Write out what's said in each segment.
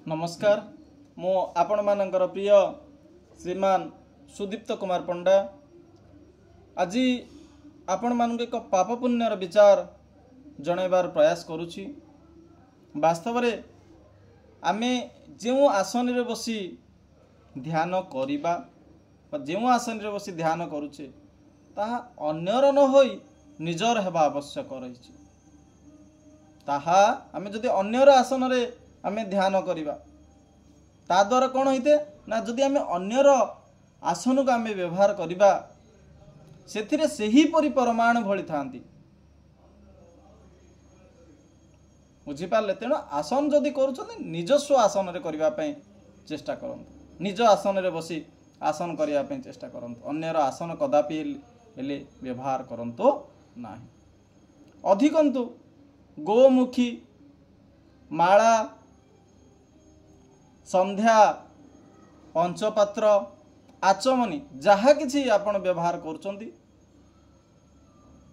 नमस्कार मो आपण मानकर प्रिय श्रीमान सुदीप्त कुमार पंडा आज आपण मानक एक पाप पुण्यर विचार जनइबार प्रयास करुछि। वास्तव रे आमे जो आसन रे बसी ध्यान करिबा जो आसन रे बसी ध्यान करुचे ताहा अन्यर न होई निजर हेबा आवश्यक रही। ताहा आमे जदि अन्यर आसन रे आमे ध्यान करिबा ता द्वारा कौन होते ना जदि आमे अन्यर आसन को आमे व्यवहार करिबा सेथिरे सही परि परमाणु भली थांती। बुझी पारले तेणु आसन जदि करूछन निजस्व आसन रे करिबा पई चेष्टा करंतु। निज आसन रे बसी आसन करिया पई चेष्टा करंतु। अन्यर आसन कदापि हेले व्यवहार करंतु नाही। अधिकंतु गोमुखी माला संध्या पंचपात्र आचमनी जहा किछि आपण व्यवहार करूछंती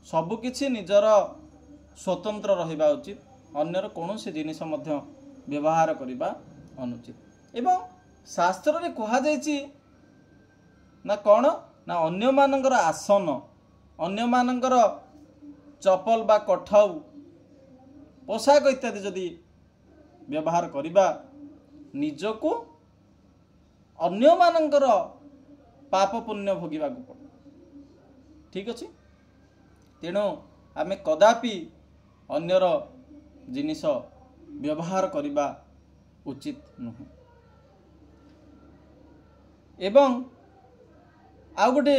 सबु किछि निजर स्वतंत्र रहिबा उचित। अन्यर कोनोसी जिनिस मध्य व्यवहार करिबा अनुचित। एवं शास्त्र रे कहा जायछि ना कोन ना अन्य मानकर आसन अन्य मानकर चपल बा कठाउ पोशाक इत्यादि जदि व्यवहार करिबा निजको अन्य मानकर पाप पुण्य भोगिबा को पड़े। ठीक अछि। तेणु आमे कदापि अन्यर जिनिस व्यवहार करिबा उचित नुहे। एवं आ गोटे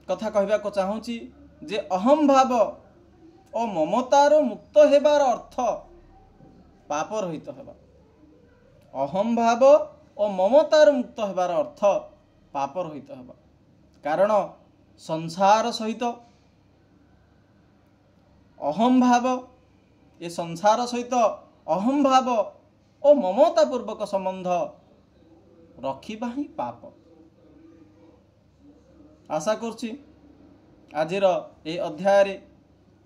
कथा कहबा को चाहूची जे अहम भाव और ममतार मुक्त हेबार अर्थ पाप रहित हेबा। अहम भाव और ममतार मुक्त हेबार अर्थ पाप रहित हेबा। कारण संसार सहित अहम भाव ये संसार सहित अहम भाव और ममता पूर्वक संबंध रखिबा ही पाप। आशा करछि आजिर ए अध्याय रे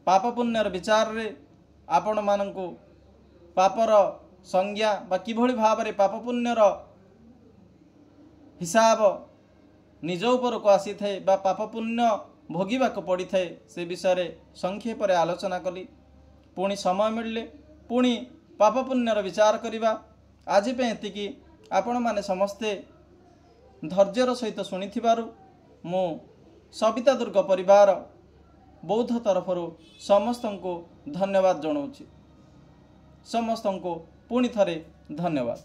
पाप पुण्यर विचार रे आपण मानंकु पापर संज्ञा बा किभଳି भाव पाप पुण्यर हिसाब निज उपर को आसी थे बा पाप पुण्य भोगिबा को पड़ी थे से विषय रे संक्षेप रे आलोचना कली। पुणी समय मिलले पुणी पाप पुण्यर विचार करिबा। आज पे एतिकी आपण माने समस्ते धैर्यर सहित शुणिथिबारु मु सविता दुर्ग परिवार बौद्ध तरफरु समस्त को धन्यवाद जनाऊँ। समस्त को पुणी थरे धन्यवाद।